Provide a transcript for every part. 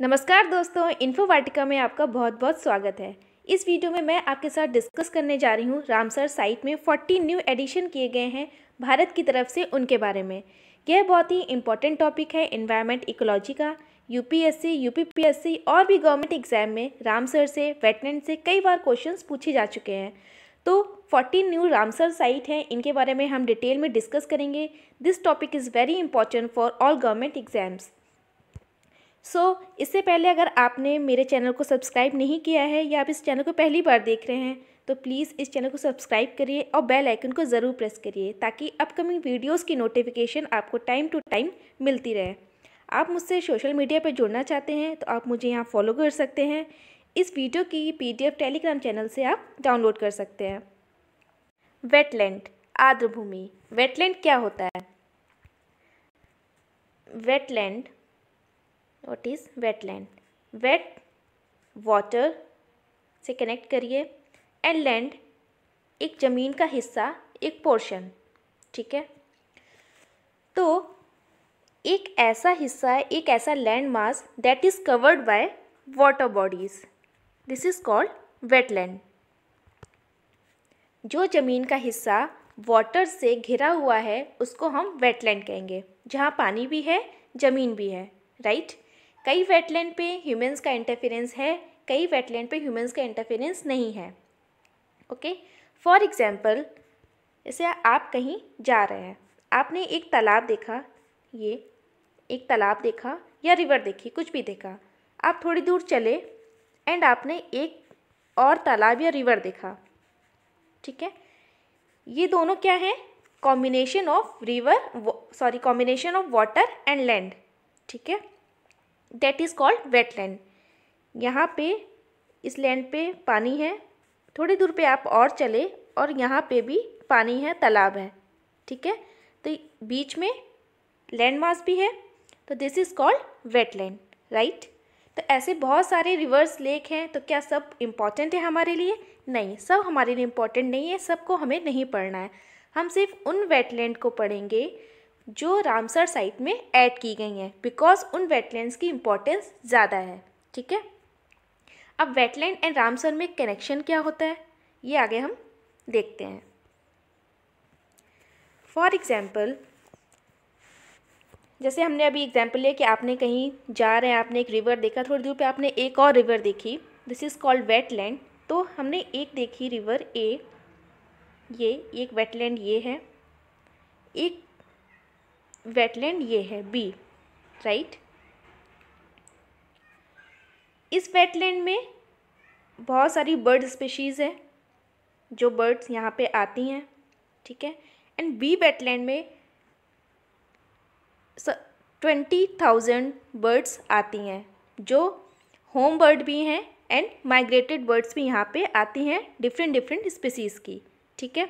नमस्कार दोस्तों, इन्फो वाटिका में आपका बहुत बहुत स्वागत है। इस वीडियो में मैं आपके साथ डिस्कस करने जा रही हूँ रामसर साइट में 40 न्यू एडिशन किए गए हैं भारत की तरफ से, उनके बारे में। यह बहुत ही इंपॉर्टेंट टॉपिक है एनवायरनमेंट इकोलॉजी का। यूपीएससी, यूपीपीएससी और भी गवर्नमेंट एग्जाम में रामसर से, वेटलैंड से कई बार क्वेश्चंस पूछे जा चुके हैं। तो 40 न्यू रामसर साइट हैं, इनके बारे में हम डिटेल में डिस्कस करेंगे। This topic is very important for all government exams. इससे पहले अगर आपने मेरे चैनल को सब्सक्राइब नहीं किया है या आप इस चैनल को पहली बार देख रहे हैं तो प्लीज़ इस चैनल को सब्सक्राइब करिए और बेल आइकन को ज़रूर प्रेस करिए ताकि अपकमिंग वीडियोस की नोटिफिकेशन आपको टाइम टू टाइम मिलती रहे। आप मुझसे सोशल मीडिया पर जुड़ना चाहते हैं तो आप मुझे यहाँ फॉलो कर सकते हैं। इस वीडियो की PDF टेलीग्राम चैनल से आप डाउनलोड कर सकते हैं। वेटलैंड, आर्द्र भूमि। वेटलैंड क्या होता है? Wetland, what is wetland? Wet water से कनेक्ट करिए, एंड लैंड एक ज़मीन का हिस्सा, एक पोर्शन, ठीक है। तो एक ऐसा हिस्सा है, एक ऐसा land mass that is covered by water bodies, this is called wetland. जो ज़मीन का हिस्सा वाटर से घिरा हुआ है उसको हम वेटलैंड कहेंगे, जहाँ पानी भी है, ज़मीन भी है, राइट। कई वेटलैंड पे ह्यूमंस का इंटरफेरेंस है, कई वेटलैंड पे ह्यूमंस का इंटरफेरेंस नहीं है। ओके, फॉर एग्जांपल, जैसे आप कहीं जा रहे हैं, आपने एक तालाब देखा, ये एक तालाब देखा या रिवर देखी, कुछ भी देखा। आप थोड़ी दूर चले एंड आपने एक और तालाब या रिवर देखा, ठीक है। ये दोनों क्या है? Combination of combination of water and land, ठीक है। That is called wetland. यहाँ पे इस लैंड पे पानी है, थोड़ी दूर पे आप और चले और यहाँ पे भी पानी है, तालाब है, ठीक है। तो बीच में लैंड मास भी है, तो this is called wetland, right. तो ऐसे बहुत सारे रिवर्स, लेक हैं, तो क्या सब इम्पॉर्टेंट है हमारे लिए? नहीं, सब हमारे लिए इम्पॉर्टेंट नहीं है, सबको हमें नहीं पढ़ना है। हम सिर्फ उन वेटलैंड को पढ़ेंगे जो रामसर साइट में ऐड की गई हैं, बिकॉज उन वेटलैंड्स की इम्पोर्टेंस ज़्यादा है, ठीक है। अब वेटलैंड एंड रामसर में कनेक्शन क्या होता है, ये आगे हम देखते हैं। फॉर एग्जाम्पल, जैसे हमने अभी एग्जाम्पल लिया कि आपने कहीं जा रहे हैं, आपने एक रिवर देखा, थोड़ी दूर पे आपने एक और रिवर देखी, दिस इज़ कॉल्ड वेटलैंड। तो हमने एक देखी रिवर ए, ये एक वेटलैंड ये है, एक वेटलैंड ये है बी, राइट। इस वेटलैंड में बहुत सारी बर्ड स्पीशीज़ है, जो बर्ड्स यहाँ पे आती हैं, ठीक है। एंड बी वेटलैंड में 20,000 बर्ड्स आती हैं, जो होम बर्ड भी हैं एंड माइग्रेटेड बर्ड्स भी यहाँ पे आती हैं, डिफरेंट स्पीसीज़ की, ठीक है।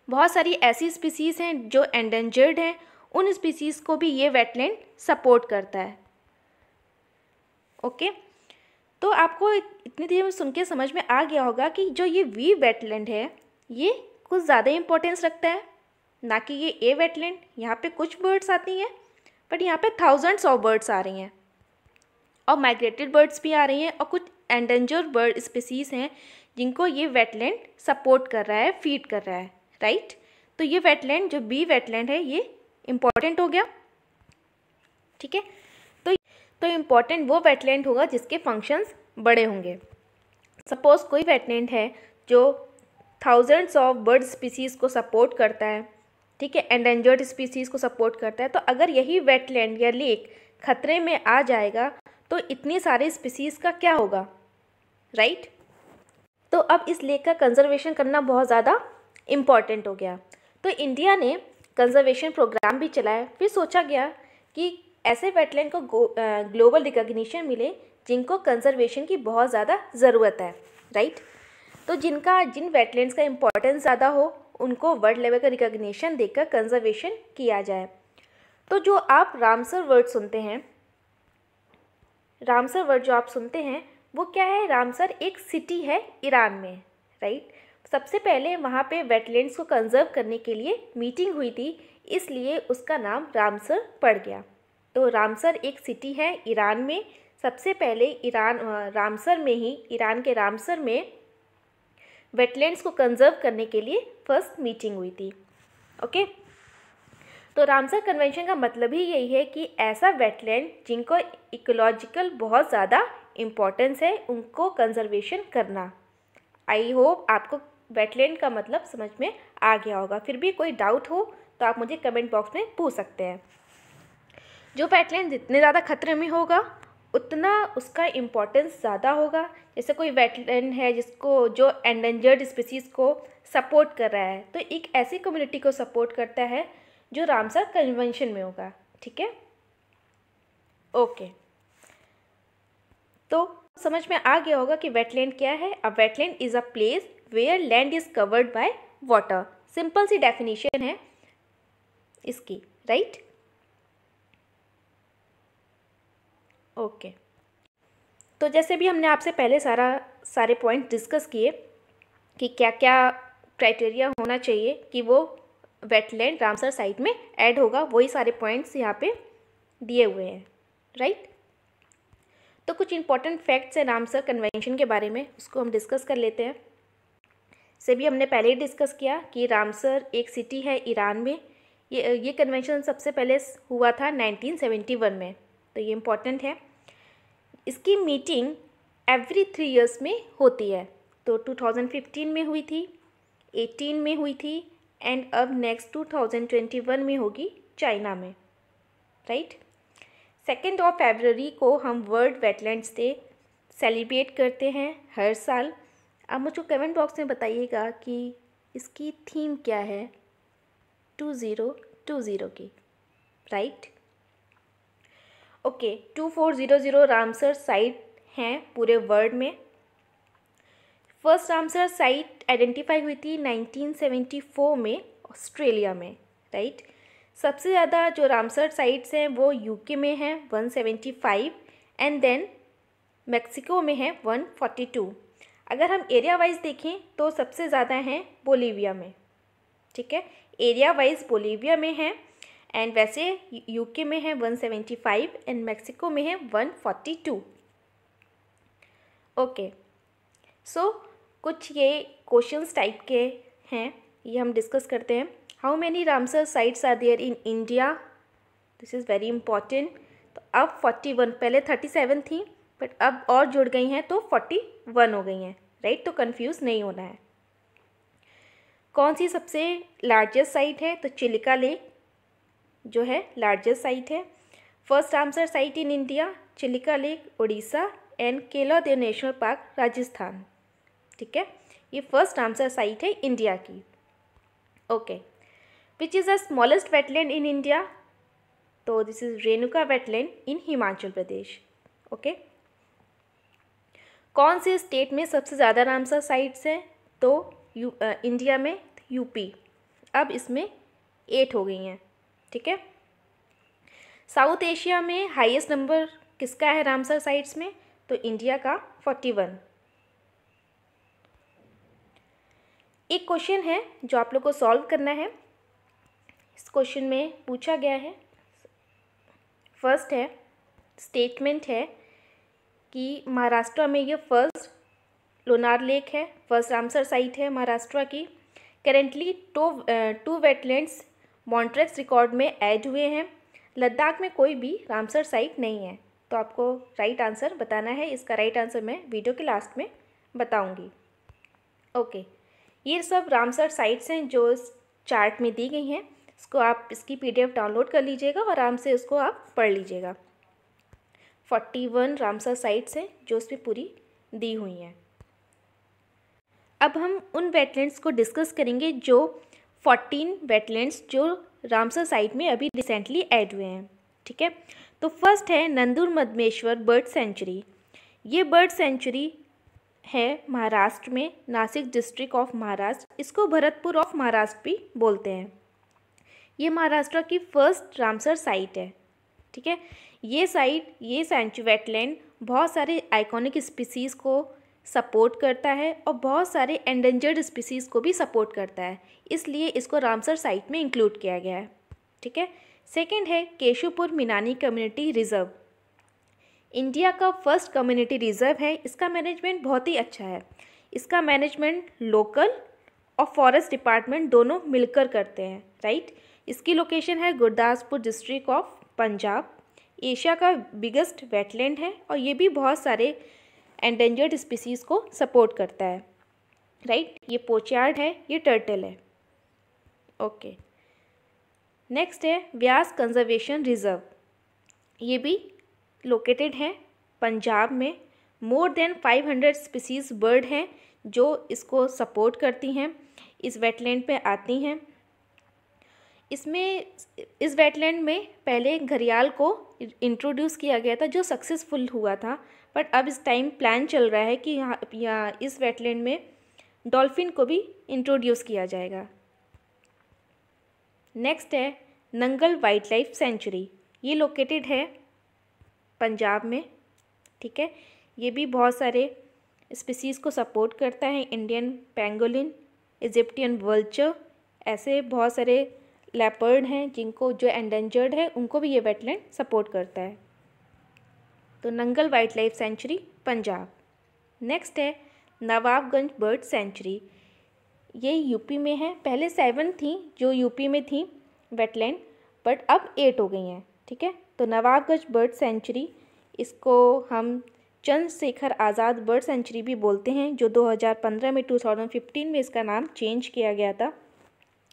बहुत सारी ऐसी स्पीसीज़ हैं जो एंडेंजर्ड हैं, उन स्पीसीज़ को भी ये वेटलैंड सपोर्ट करता है। ओके, तो आपको इतनी देर में सुन के समझ में आ गया होगा कि जो ये वी वेटलैंड है ये कुछ ज़्यादा इंपॉर्टेंस रखता है, ना कि ये ए वेटलैंड। यहाँ पे कुछ बर्ड्स आती हैं बट यहाँ पे थाउजेंड्स ऑफ बर्ड्स आ रही हैं, और माइग्रेटेड बर्ड्स भी आ रही हैं, और कुछ एंडेंजर्ड बर्ड स्पीसीज़ हैं जिनको ये वेटलैंड सपोर्ट कर रहा है, फीड कर रहा है, राइट। तो ये वेटलैंड, जो बी वेटलैंड है, ये इम्पॉर्टेंट हो गया, ठीक है। तो इम्पॉर्टेंट वो वेटलैंड होगा जिसके फंक्शंस बड़े होंगे। सपोज़ कोई वेटलैंड है जो थाउजेंड्स ऑफ बर्ड स्पीसीज़ को सपोर्ट करता है, ठीक है, एंडेंजर्ड स्पीसीज़ को सपोर्ट करता है, तो अगर यही वेटलैंड या लेक खतरे में आ जाएगा तो इतनी सारी स्पीसीज़ का क्या होगा, राइट। तो अब इस लेक का कंजर्वेशन करना बहुत ज़्यादा इम्पॉर्टेंट हो गया। तो इंडिया ने कंजर्वेशन प्रोग्राम भी चलाया, फिर सोचा गया कि ऐसे वेटलैंड को ग्लोबल रिकॉग्निशन मिले जिनको कंजर्वेशन की बहुत ज़्यादा ज़रूरत है, राइट। तो जिन वेटलैंड्स का इम्पोर्टेंस ज़्यादा हो उनको वर्ल्ड लेवल का रिकॉग्निशन देकर कंजर्वेशन किया जाए। तो जो आप रामसर वर्ड सुनते हैं, रामसर वर्ड जो आप सुनते हैं वो क्या है? रामसर एक सिटी है ईरान में, राइट। सबसे पहले वहाँ पे वेटलैंड्स को कंजर्व करने के लिए मीटिंग हुई थी, इसलिए उसका नाम रामसर पड़ गया। तो रामसर एक सिटी है ईरान में, सबसे पहले ईरान के रामसर में वेटलैंड्स को कंजर्व करने के लिए फर्स्ट मीटिंग हुई थी। ओके, तो रामसर कन्वेंशन का मतलब ही यही है कि ऐसा वेटलैंड जिनको इकोलॉजिकल बहुत ज़्यादा इम्पोर्टेंस है उनको कंजर्वेशन करना। आई होप आपको वेटलैंड का मतलब समझ में आ गया होगा। फिर भी कोई डाउट हो तो आप मुझे कमेंट बॉक्स में पूछ सकते हैं। जो वेटलैंड जितने ज़्यादा खतरे में होगा उतना उसका इम्पोर्टेंस ज़्यादा होगा। जैसे कोई वेटलैंड है जिसको जो एंडेंजर्ड स्पीसीज़ को सपोर्ट कर रहा है, तो एक ऐसी कम्युनिटी को सपोर्ट करता है जो रामसर कन्वेंशन में होगा। ठीक है, ओके, तो समझ में आ गया होगा कि वेटलैंड क्या है। A wetland is a place where land is covered by water. Simple सी डेफिनेशन है इसकी, राइट। ओके, तो जैसे भी हमने आपसे पहले सारे पॉइंट डिस्कस किए कि क्या क्या क्राइटेरिया होना चाहिए कि वो वेटलैंड रामसर साइट में ऐड होगा, वही सारे पॉइंट्स यहाँ पे दिए हुए हैं, राइट। तो कुछ इंपॉर्टेंट फैक्ट्स हैं रामसर कन्वेंशन के बारे में, उसको हम डिस्कस कर लेते हैं। से भी हमने पहले ही डिस्कस किया कि रामसर एक सिटी है ईरान में। ये कन्वेंशन सबसे पहले हुआ था 1971 में, तो ये इम्पॉर्टेंट है। इसकी मीटिंग एवरी 3 इयर्स में होती है। तो 2015 में हुई थी, 18 में हुई थी एंड अब नेक्स्ट 2021 में होगी चाइना में, राइट। 2 फरवरी को हम वर्ल्ड वेटलैंड्स डे सेलिब्रेट करते हैं हर साल। आप मुझको कमेंट बॉक्स में बताइएगा कि इसकी थीम क्या है 2020 की, राइट। ओके, 2400 रामसर साइट हैं पूरे वर्ल्ड में। फर्स्ट रामसर साइट आइडेंटिफाई हुई थी 1974 में ऑस्ट्रेलिया में, राइट। सबसे ज़्यादा जो रामसर साइट्स हैं वो यूके में हैं 175 एंड देन मैक्सिको में है 142। अगर हम एरिया वाइज देखें तो सबसे ज़्यादा हैं बोलीविया में, ठीक है, एरिया वाइज बोलीविया में है एंड वैसे यूके में है 175 एंड मैक्सिको में है 142। ओके, सो कुछ ये क्वेश्चंस टाइप के हैं, ये हम डिस्कस करते हैं। How many Ramsar sites are there in India, this is very important. तो अब 41, पहले 37 थी बट अब और जुड़ गई हैं तो 41 हो गई हैं, राइट। तो कंफ्यूज नहीं होना है। कौन सी सबसे लार्जेस्ट साइट है, तो चिलिका लेक जो है लार्जेस्ट साइट है। First Ramsar site in India Chilika lake Orissa and Keoladeo national park Rajasthan, ठीक है। ये फर्स्ट रामसर साइट है इंडिया की। Okay, which is the smallest wetland in India, तो this is Renuka wetland in Himachal Pradesh. Okay, कौन से स्टेट में सबसे ज़्यादा रामसर साइट्स हैं, तो इंडिया में यूपी, अब इसमें 8 हो गई हैं, ठीक है। साउथ एशिया में हाईएस्ट नंबर किसका है रामसर साइट्स में, तो इंडिया का 41। एक क्वेश्चन है जो आप लोग को सॉल्व करना है। इस क्वेश्चन में पूछा गया है, फर्स्ट है स्टेटमेंट है कि महाराष्ट्र में ये फर्स्ट लोनार लेक है, फर्स्ट रामसर साइट है महाराष्ट्र की। करेंटली 2 वेटलैंड्स मॉन्ट्रेक्स रिकॉर्ड में ऐड हुए हैं। लद्दाख में कोई भी रामसर साइट नहीं है। तो आपको राइट आंसर बताना है। इसका राइट आंसर मैं वीडियो के लास्ट में बताऊंगी। ओके, ये सब रामसर साइट्स हैं जो इस चार्ट में दी गई हैं। इसको आप इसकी PDF डाउनलोड कर लीजिएगा और आराम से इसको आप पढ़ लीजिएगा। 41 रामसर साइट्स हैं जो उसमें पूरी दी हुई हैं। अब हम उन वेटलैंड्स को डिस्कस करेंगे जो 14 वेटलैंड्स जो रामसर साइट में अभी रिसेंटली ऐड हुए हैं, ठीक है। तो फर्स्ट है नंदूर मधमेश्वर बर्ड सेंचुरी। ये बर्ड सेंचुरी है महाराष्ट्र में, नासिक डिस्ट्रिक्ट ऑफ महाराष्ट्र। इसको भरतपुर ऑफ महाराष्ट्र भी बोलते हैं। ये महाराष्ट्र की फर्स्ट रामसर साइट है, ठीक है। ये साइट, ये सेंचुरी वेटलैंड बहुत सारे आइकॉनिक स्पीसीज़ को सपोर्ट करता है और बहुत सारे एंडेंजर्ड स्पीसीज़ को भी सपोर्ट करता है, इसलिए इसको रामसर साइट में इंक्लूड किया गया है, ठीक है। सेकंड है केशवपुर मीनानी कम्युनिटी रिजर्व। इंडिया का फर्स्ट कम्युनिटी रिजर्व है। इसका मैनेजमेंट बहुत ही अच्छा है। इसका मैनेजमेंट लोकल और फॉरेस्ट डिपार्टमेंट दोनों मिलकर करते हैं, राइट। इसकी लोकेशन है Gurdaspur district of Punjab. Asia का बिगेस्ट वेटलैंड है और ये भी बहुत सारे एंडेंजर्ड स्पीसीज़ को सपोर्ट करता है, राइट। ये पोचार्ड है, ये टर्टल है। ओके, नेक्स्ट है व्यास कंजर्वेशन रिजर्व। ये भी लोकेटेड है पंजाब में। मोर देन 500 स्पीसीज़ बर्ड हैं जो इसको सपोर्ट करती हैं, इस वेटलैंड पे आती हैं। इस वेटलैंड में पहले घड़ियाल को इंट्रोड्यूस किया गया था जो सक्सेसफुल हुआ था, बट अब इस टाइम प्लान चल रहा है कि यहाँ इस वेटलैंड में डॉल्फिन को भी इंट्रोड्यूस किया जाएगा। नेक्स्ट है नंगल वाइल्ड लाइफ सेंचुरी। ये लोकेटेड है पंजाब में, ठीक है। ये भी बहुत सारे स्पीसीज़ को सपोर्ट करता है, इंडियन पेंगोलिन, इजिप्टियन वल्चर, ऐसे बहुत सारे लेपर्ड हैं जिनको जो एंडेंजर्ड है उनको भी ये वेटलैंड सपोर्ट करता है। तो Nangal wild life sanctuary Punjab. Next है नवाबगंज बर्ड सेंचुरी। ये यूपी में है। पहले 7 थी जो यूपी में थी वेटलैंड, बट अब 8 हो गई हैं, ठीक है। तो नवाबगंज बर्ड सेंचुरी, इसको हम चंद्रशेखर आज़ाद बर्ड सेंचुरी भी बोलते हैं, जो 2015 में 2015 में इसका नाम चेंज किया गया था।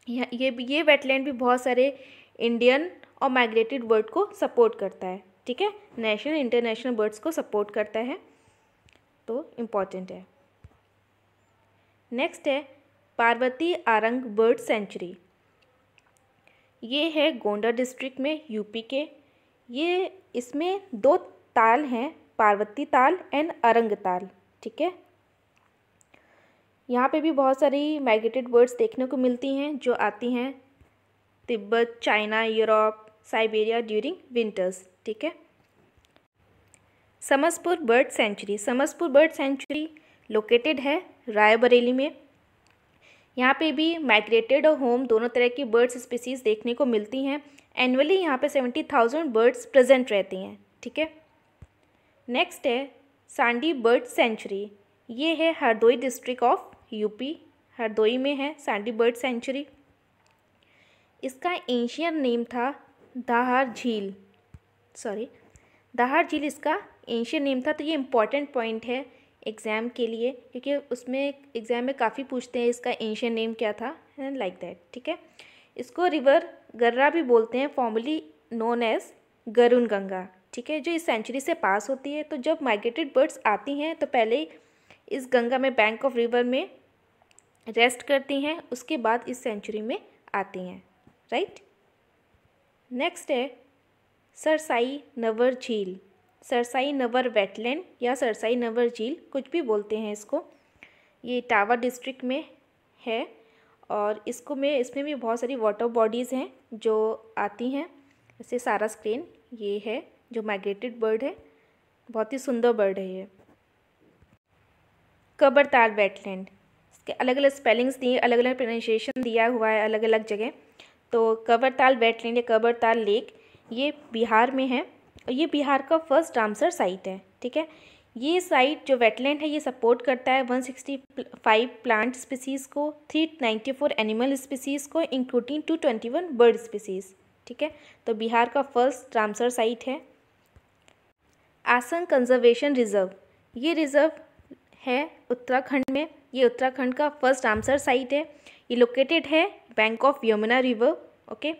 ये वेटलैंड भी बहुत सारे इंडियन और माइग्रेटेड बर्ड को सपोर्ट करता है, ठीक है। नेशनल इंटरनेशनल बर्ड्स को सपोर्ट करता है, तो इम्पॉर्टेंट है। नेक्स्ट है पार्वती आरंग बर्ड सेंचुरी। ये है गोंडा डिस्ट्रिक्ट में, यूपी के। ये इसमें 2 ताल हैं, पार्वती ताल एंड अरंग ताल, ठीक है। यहाँ पे भी बहुत सारी माइग्रेटेड बर्ड्स देखने को मिलती हैं जो आती हैं Tibet, China, Europe, Siberia during winters, ठीक है। Samaspur bird sanctuary. Samaspur bird sanctuary located है रायबरेली में। यहाँ पे भी माइग्रेटेड और होम दोनों तरह की बर्ड्स स्पीसीज़ देखने को मिलती हैं। एनुअली यहाँ पे 70,000 बर्ड्स प्रेजेंट रहती हैं, ठीक है। नेक्स्ट है सांडी बर्ड सेंचुरी। ये है Hardoi district of UP, Hardoi में है सांडी बर्ड सेंचुरी। इसका एशियन नेम था दाहार झील, दाहार झील इसका एशियन नेम था। तो ये इम्पॉर्टेंट पॉइंट है एग्ज़ाम के लिए, क्योंकि उसमें एग्ज़ाम में काफ़ी पूछते हैं इसका एशियन नेम क्या था, लाइक दैट, ठीक है। इसको रिवर गर्रा भी बोलते हैं, formally known as Garun Ganga, ठीक है, जो इस सेंचुरी से पास होती है। तो जब माइग्रेटेड बर्ड्स आती हैं तो पहले इस गंगा में बैंक ऑफ रिवर में रेस्ट करती हैं, उसके बाद इस सेंचुरी में आती हैं, राइट। नेक्स्ट है सरसाई नवर झील। सरसाई नवर वेटलैंड या सरसाई नवर झील, कुछ भी बोलते हैं इसको। ये इटावा डिस्ट्रिक्ट में है और इसमें भी बहुत सारी वाटर बॉडीज़ हैं जो आती हैं, जैसे सारस क्रेन, ये है जो माइग्रेटेड बर्ड है, बहुत ही सुंदर बर्ड है ये। कबरताल वेटलैंड, इसके अलग अलग स्पेलिंग्स दिए, अलग अलग प्रोनाउंसिएशन दिया हुआ है अलग अलग जगह। तो कबरताल वेटलैंड या कबरताल लेक, ये बिहार में है और ये बिहार का फर्स्ट रामसर साइट है, ठीक है। ये साइट जो वेटलैंड है ये सपोर्ट करता है 165 प्लांट स्पीसीज़ को, 394 एनिमल स्पीसीज़ को, इंक्लूडिंग 221 बर्ड स्पीसीज़, ठीक है। तो बिहार का फर्स्ट रामसर साइट है। आसंग कंजर्वेशन रिजर्व, ये रिजर्व है उत्तराखंड में। ये उत्तराखंड का फर्स्ट रामसर साइट है। ये लोकेटेड है bank of Yamuna river, okay.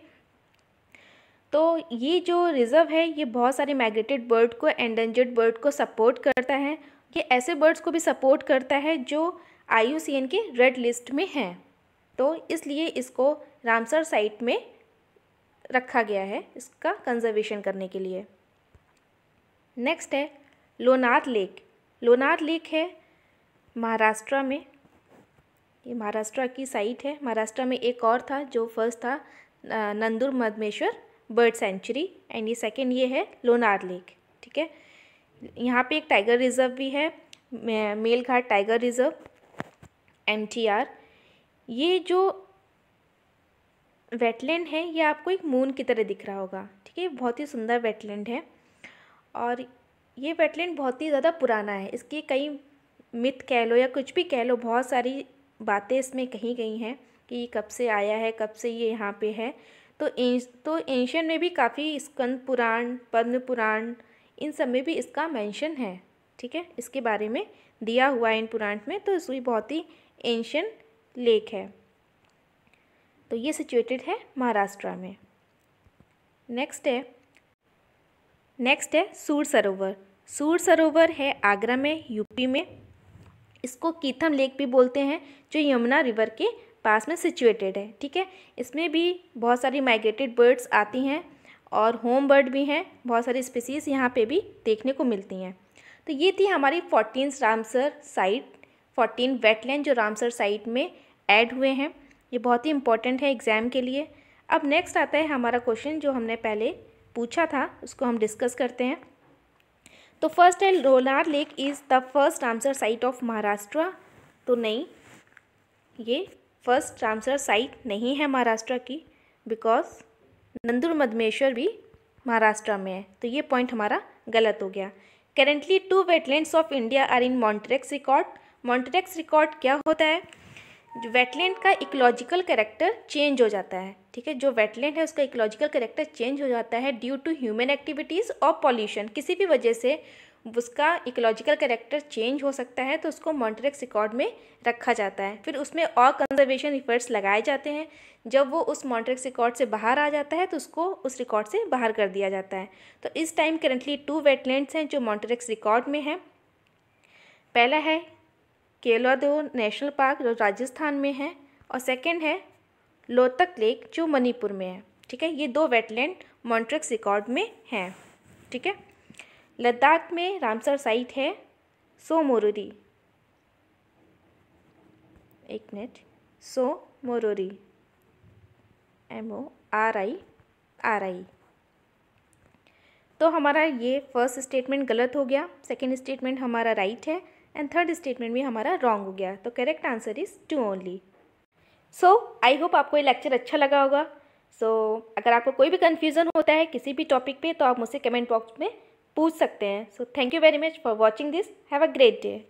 तो ये जो रिज़र्व है ये बहुत सारे माइग्रेटेड बर्ड को, एंडेंजर्ड बर्ड को सपोर्ट करता है। ये ऐसे बर्ड्स को भी सपोर्ट करता है जो IUCN के रेड लिस्ट में हैं, तो इसलिए इसको रामसर साइट में रखा गया है इसका कंजर्वेशन करने के लिए। नेक्स्ट है लोनार लेक। लोनार लेक है महाराष्ट्र में, ये महाराष्ट्र की साइट है। महाराष्ट्र में एक और था जो फर्स्ट था Nandur Madhmeshwar bird sanctuary, and ये सेकेंड ये है लोनार लेक, ठीक है। यहाँ पे एक टाइगर रिजर्व भी है, मेलघाट टाइगर रिजर्व MTR। ये जो वेटलैंड है ये आपको एक मून की तरह दिख रहा होगा, ठीक है। बहुत ही सुंदर वेटलैंड है और ये वेटलैंड बहुत ही ज़्यादा पुराना है। इसके कई मिथ कह लो या कुछ भी कह लो, बहुत सारी बातें इसमें कही गई हैं कि ये कब से आया है, कब से ये यहाँ पे है। तो एंशियन में भी काफ़ी स्कंद पुराण, पद्म पुराण, इन सब में भी इसका मेंशन है। ठीक है, इसके बारे में दिया हुआ है इन पुराण में। तो इसकी बहुत ही एंशियन लेक है। तो ये सिचुएटेड है महाराष्ट्र में। नेक्स्ट है सूर सरोवर। सूर सरोवर है आगरा में, यूपी में। इसको कीथम लेक भी बोलते हैं, जो यमुना रिवर के पास में सिचुएटेड है। ठीक है, इसमें भी बहुत सारी माइग्रेटेड बर्ड्स आती हैं और होम बर्ड भी हैं। बहुत सारी स्पीसीज़ यहाँ पे भी देखने को मिलती हैं। तो ये थी हमारी 14 रामसर साइट, 14 वेटलैंड जो रामसर साइट में ऐड हुए हैं। ये बहुत ही इंपॉर्टेंट है एग्ज़ाम के लिए। अब नेक्स्ट आता है हमारा क्वेश्चन जो हमने पहले पूछा था, उसको हम डिस्कस करते हैं। तो फर्स्ट है, Lonar lake is the first Ramsar site of Maharashtra. तो नहीं, ये फर्स्ट रामसर साइट नहीं है महाराष्ट्र की, बिकॉज नंदुर मधमेश्वर भी महाराष्ट्र में है। तो ये पॉइंट हमारा गलत हो गया। Currently 2 wetlands of India are in Montreux record. Montreux record क्या होता है? जो वेटलैंड का इकोलॉजिकल कैरेक्टर चेंज हो जाता है। ठीक है, जो वेटलैंड है उसका इकोलॉजिकल कैरेक्टर चेंज हो जाता है ड्यू टू ह्यूमन एक्टिविटीज़ और पॉल्यूशन। किसी भी वजह से उसका इकोलॉजिकल कैरेक्टर चेंज हो सकता है, तो उसको मॉन्ट्रेक्स रिकॉर्ड में रखा जाता है। फिर उसमें और कंजर्वेशन इफर्ट्स लगाए जाते हैं। जब वो उस मॉन्ट्रेक्स रिकॉर्ड से बाहर आ जाता है तो उसको उस रिकॉर्ड से बाहर कर दिया जाता है। तो इस टाइम करेंटली 2 वेटलैंड्स हैं जो मॉन्ट्रेक्स रिकॉर्ड में हैं। पहला है केवलादेव नेशनल पार्क जो राजस्थान में है, और सेकंड है लोतक लेक जो मणिपुर में है। ठीक है, ये 2 वेटलैंड मॉन्ट्रेक्स रिकॉर्ड में हैं। ठीक है, लद्दाख में रामसर साइट है सो मोरोरी। एक मिनट, सो मोरोरी, MORI। तो हमारा ये फर्स्ट स्टेटमेंट गलत हो गया, सेकंड स्टेटमेंट हमारा राइट है, एंड थर्ड स्टेटमेंट भी हमारा रॉन्ग हो गया। तो correct answer is 2 only. So I hope आपको ये लेक्चर अच्छा लगा होगा। अगर आपको कोई भी कन्फ्यूज़न होता है किसी भी टॉपिक पे तो आप मुझसे कमेंट बॉक्स में पूछ सकते हैं। So thank you very much for watching this. Have a great day.